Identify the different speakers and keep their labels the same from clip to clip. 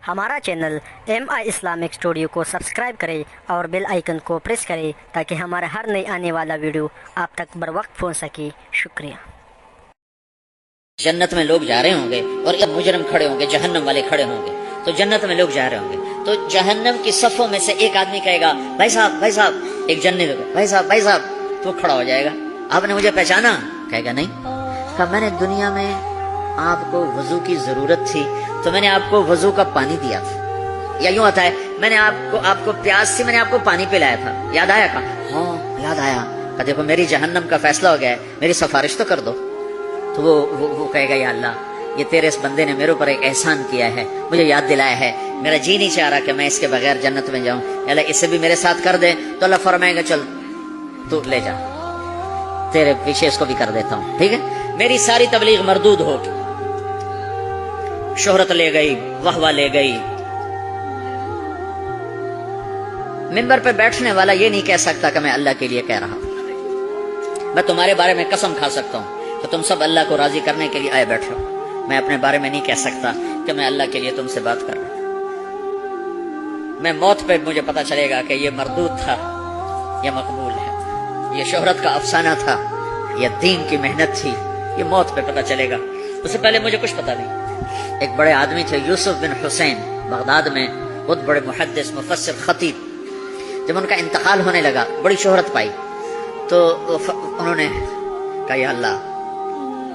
Speaker 1: हमारा channel MI Islamic studio को subscribe करें और बेल आइकन को प्रेस करें ताकि हमारा हर नई आने वाला वीडियो आप तक बर वक्त पहुँच सके। शुक्रिया।
Speaker 2: जन्नत में लोग जा रहे होंगे और जब मुजरम खड़े होंगे, जहन्नम वाले खड़े होंगे, तो जन्नत में लोग जा रहे होंगे तो जहन्नम की सफों में से एक आदमी कहेगा भाई साहब, एक जन्नत होगा भाई साहब, तो खड़ा हो जाएगा, आपने मुझे पहचाना? कहेगा नहीं। कहा मैंने दुनिया में आपको वजू की जरूरत थी तो मैंने आपको वजू का पानी दिया था, या यूं आता है मैंने आपको प्यास थी, मैंने आपको पानी पिलाया था, याद आया? कहा हाँ याद आया। कहा देखो मेरी जहन्नम का फैसला हो गया है, मेरी सिफारिश तो कर दो। तो वो कहेगा या अल्लाह, ये तेरे इस बंदे ने मेरे ऊपर एक एहसान किया है, मुझे याद दिलाया है, मेरा जी नहीं चाह रहा कि मैं इसके बगैर जन्नत में जाऊं, अल्लाह इसे भी मेरे साथ कर दे। तो अल्लाह फरमाएगा चल तू ले जा, तेरे पीछे इसको भी कर देता हूं, ठीक है। मेरी सारी तबलीग मरदूद हो, शोहरत ले गई, वाहवा ले गई। मिंबर पे बैठने वाला ये नहीं कह सकता कि मैं अल्लाह के लिए कह रहा हूं। मैं तुम्हारे बारे में कसम खा सकता हूं तो तुम सब अल्लाह को राजी करने के लिए आए बैठो, मैं अपने बारे में नहीं कह सकता कि मैं अल्लाह के लिए तुमसे बात कर रहा हूं। मैं मौत पे मुझे पता चलेगा कि ये मरदूद था, ये मकबूल है, ये शोहरत का अफसाना था, ये दीन की मेहनत थी, ये मौत पे पता चलेगा। उससे पहले मुझे कुछ पता नहीं। एक बड़े आदमी थे यूसुफ बिन हुसैन, बगदाद में बहुत बड़े मुहद्दिस, मुफस्सिर, खतीब। जब उनका इंतकाल होने लगा, बड़ी शोहरत पाई, तो उन्होंने कहा या अल्लाह,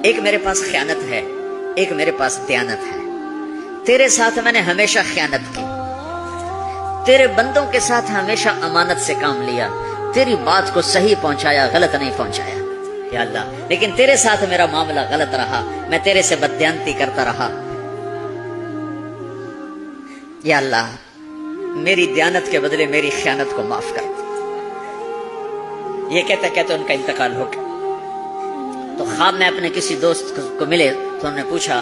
Speaker 2: एक मेरे पास ख़यानत है, एक मेरे पास दयानत है, तेरे साथ मैंने हमेशा ख़यानत की, तेरे बंदों के साथ हमेशा अमानत से काम लिया, तेरी बात को सही पहुंचाया, गलत नहीं पहुंचाया या अल्लाह, लेकिन तेरे साथ मेरा मामला गलत रहा, मैं तेरे से बददयानती करता रहा या अल्लाह, मेरी दयानत के बदले मेरी ख़यानत को माफ कर। ये कहते कहते उनका इंतकाल हो गया। तो ख्वाब में अपने किसी दोस्त को मिले तो उन्होंने पूछा